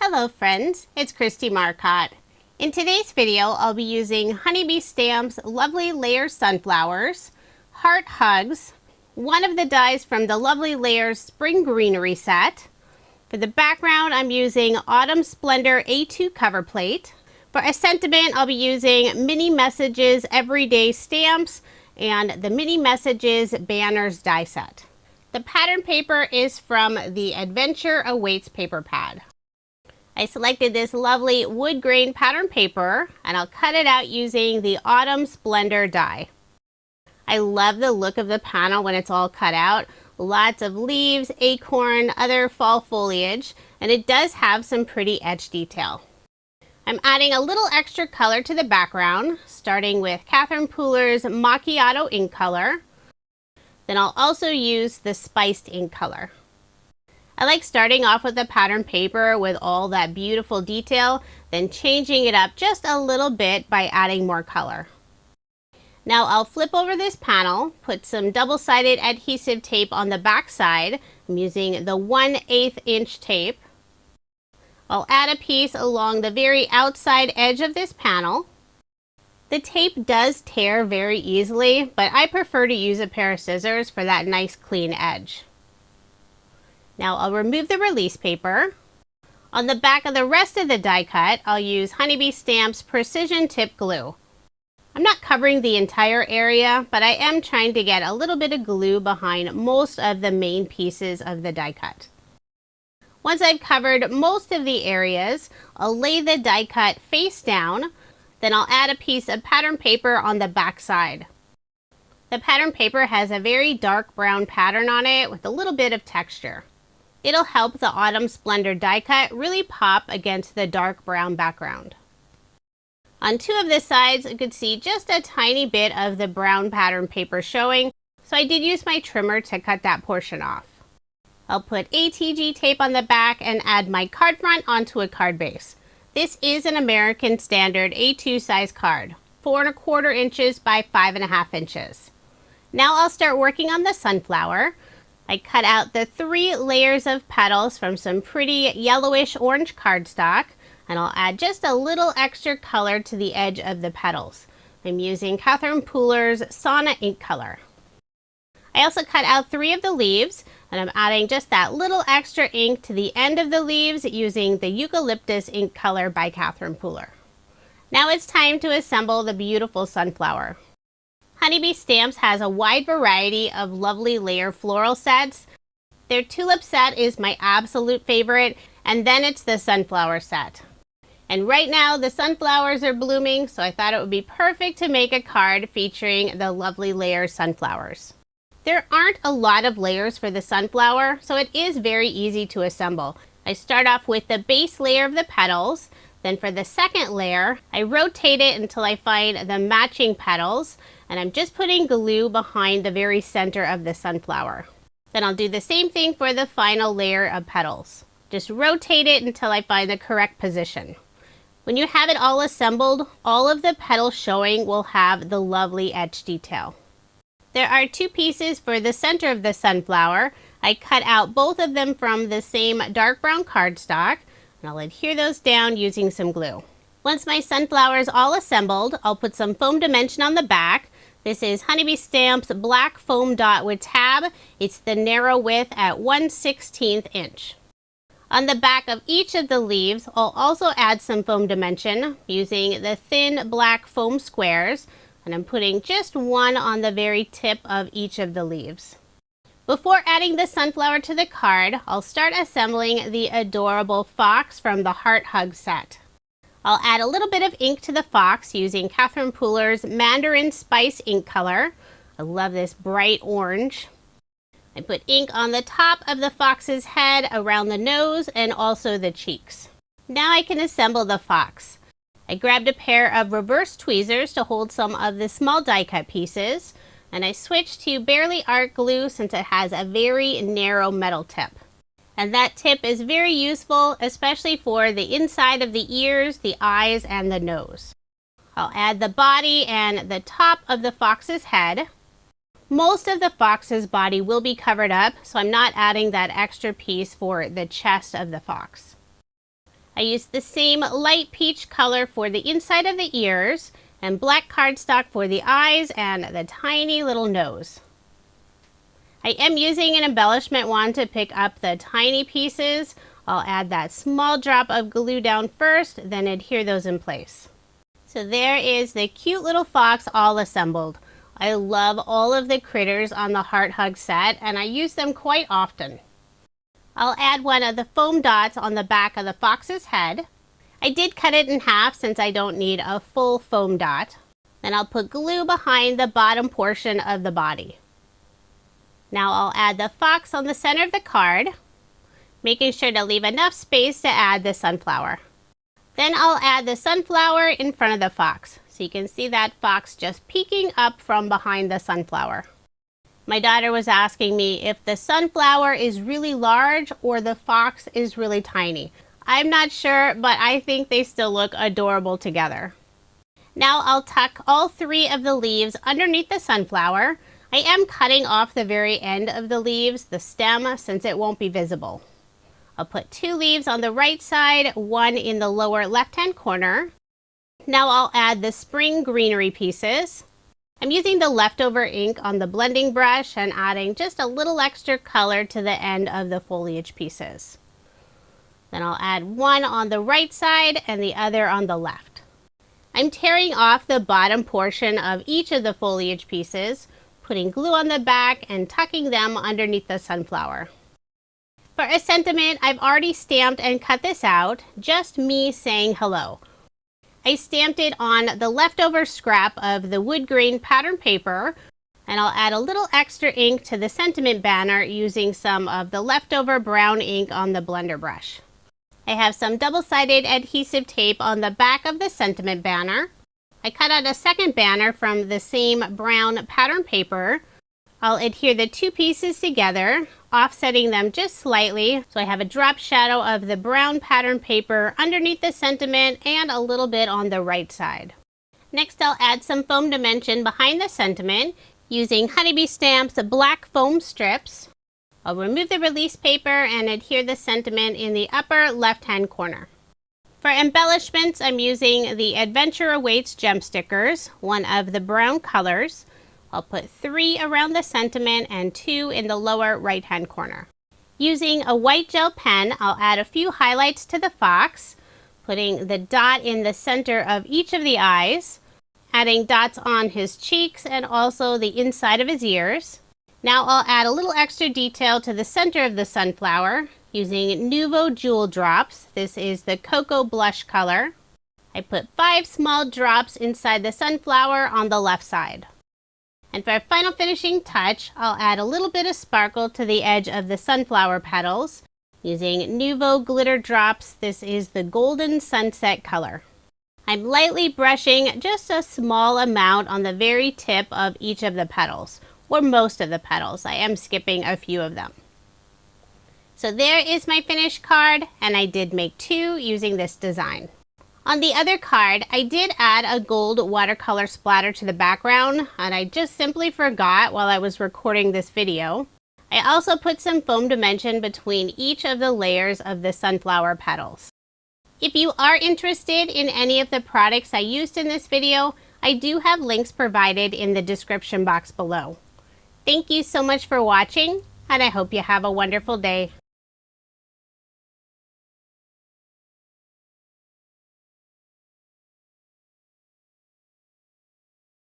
Hello friends, it's Kristie Marcotte. In today's video, I'll be using Honeybee Stamp's Lovely Layers Sunflowers, Heart Hugs, one of the dies from the Lovely Layers Spring Greenery set. For the background, I'm using Autumn Splendor A2 cover plate. For a sentiment, I'll be using Mini Messages Everyday Stamps and the Mini Messages Banners die set. The pattern paper is from the Adventure Awaits paper pad. I selected this lovely wood grain pattern paper and I'll cut it out using the Autumn Splendor die. I love the look of the panel when it's all cut out. Lots of leaves, acorn, other fall foliage, and it does have some pretty edge detail. I'm adding a little extra color to the background, starting with Catherine Pooler's Macchiato ink color. Then I'll also use the spiced ink color. I like starting off with the pattern paper with all that beautiful detail, then changing it up just a little bit by adding more color. Now I'll flip over this panel, put some double-sided adhesive tape on the back side. I'm using the 1/8 inch tape. I'll add a piece along the very outside edge of this panel. The tape does tear very easily, but I prefer to use a pair of scissors for that nice clean edge. Now I'll remove the release paper. On the back of the rest of the die cut, I'll use Honeybee Stamp's Precision Tip Glue. I'm not covering the entire area, but I am trying to get a little bit of glue behind most of the main pieces of the die cut. Once I've covered most of the areas, I'll lay the die cut face down, then I'll add a piece of pattern paper on the back side. The pattern paper has a very dark brown pattern on it with a little bit of texture. It'll help the Autumn Splendor die cut really pop against the dark brown background. On two of the sides, you could see just a tiny bit of the brown pattern paper showing, so I did use my trimmer to cut that portion off. I'll put ATG tape on the back and add my card front onto a card base. This is an American Standard A2 size card, 4 1/4 inches by 5 1/2 inches. Now I'll start working on the sunflower. I cut out the 3 layers of petals from some pretty yellowish orange cardstock, and I'll add just a little extra color to the edge of the petals. I'm using Catherine Pooler's Sauna ink color. I also cut out 3 of the leaves, and I'm adding just that little extra ink to the end of the leaves using the Eucalyptus ink color by Catherine Pooler. Now it's time to assemble the beautiful sunflower. Honeybee Stamps has a wide variety of lovely layer floral sets. Their tulip set is my absolute favorite, and then it's the sunflower set. And right now the sunflowers are blooming, so I thought it would be perfect to make a card featuring the Lovely Layers sunflowers. There aren't a lot of layers for the sunflower, so it is very easy to assemble. I start off with the base layer of the petals. Then for the second layer, I rotate it until I find the matching petals, and I'm just putting glue behind the very center of the sunflower. Then I'll do the same thing for the final layer of petals. Just rotate it until I find the correct position. When you have it all assembled, all of the petals showing will have the lovely edge detail. There are 2 pieces for the center of the sunflower. I cut out both of them from the same dark brown cardstock, and I'll adhere those down using some glue. Once my sunflower is all assembled, I'll put some foam dimension on the back. This is Honeybee Stamp's black foam dot with tab. It's the narrow width at 1/16 inch. On the back of each of the leaves, I'll also add some foam dimension using the thin black foam squares, and I'm putting just one on the very tip of each of the leaves. Before adding the sunflower to the card, I'll start assembling the adorable fox from the Heart Hug set. I'll add a little bit of ink to the fox using Catherine Pooler's Mandarin Spice ink color. I love this bright orange. I put ink on the top of the fox's head, around the nose, and also the cheeks. Now I can assemble the fox. I grabbed a pair of reverse tweezers to hold some of the small die cut pieces, and I switched to Barely Art glue since it has a very narrow metal tip. And that tip is very useful, especially for the inside of the ears, the eyes, and the nose. I'll add the body and the top of the fox's head. Most of the fox's body will be covered up, so I'm not adding that extra piece for the chest of the fox. I used the same light peach color for the inside of the ears and black cardstock for the eyes and the tiny little nose. I am using an embellishment wand to pick up the tiny pieces. I'll add that small drop of glue down first, then adhere those in place. So there is the cute little fox all assembled. I love all of the critters on the Heart Hug set, and I use them quite often. I'll add one of the foam dots on the back of the fox's head. I did cut it in half since I don't need a full foam dot. Then I'll put glue behind the bottom portion of the body. Now I'll add the fox on the center of the card, making sure to leave enough space to add the sunflower. Then I'll add the sunflower in front of the fox, so you can see that fox just peeking up from behind the sunflower. My daughter was asking me if the sunflower is really large or the fox is really tiny. I'm not sure, but I think they still look adorable together. Now I'll tuck all 3 of the leaves underneath the sunflower. I am cutting off the very end of the leaves, the stem, since it won't be visible. I'll put 2 leaves on the right side, 1 in the lower left-hand corner. Now I'll add the spring greenery pieces. I'm using the leftover ink on the blending brush and adding just a little extra color to the end of the foliage pieces. Then I'll add 1 on the right side and the other on the left. I'm tearing off the bottom portion of each of the foliage pieces, putting glue on the back and tucking them underneath the sunflower. For a sentiment, I've already stamped and cut this out, just me saying hello. I stamped it on the leftover scrap of the wood grain pattern paper, and I'll add a little extra ink to the sentiment banner using some of the leftover brown ink on the blender brush. I have some double-sided adhesive tape on the back of the sentiment banner. I cut out a second banner from the same brown pattern paper. I'll adhere the 2 pieces together, offsetting them just slightly, so I have a drop shadow of the brown pattern paper underneath the sentiment and a little bit on the right side. Next, I'll add some foam dimension behind the sentiment using Honeybee Stamp's black foam strips. I'll remove the release paper and adhere the sentiment in the upper left-hand corner. For embellishments, I'm using the Adventure Awaits gem stickers, one of the brown colors. I'll put 3 around the sentiment and 2 in the lower right-hand corner. Using a white gel pen, I'll add a few highlights to the fox, putting the dot in the center of each of the eyes, adding dots on his cheeks and also the inside of his ears. Now I'll add a little extra detail to the center of the sunflower using Nuvo Jewel Drops. This is the Cocoa Blush color. I put 5 small drops inside the sunflower on the left side. And for a final finishing touch, I'll add a little bit of sparkle to the edge of the sunflower petals using Nuvo Glitter Drops. This is the Golden Sunset color. I'm lightly brushing just a small amount on the very tip of each of the petals, or most of the petals. I am skipping a few of them. So there is my finished card, and I did make 2 using this design. On the other card, I did add a gold watercolor splatter to the background, and I just simply forgot while I was recording this video. I also put some foam dimension between each of the layers of the sunflower petals. If you are interested in any of the products I used in this video, I do have links provided in the description box below. Thank you so much for watching, and I hope you have a wonderful day.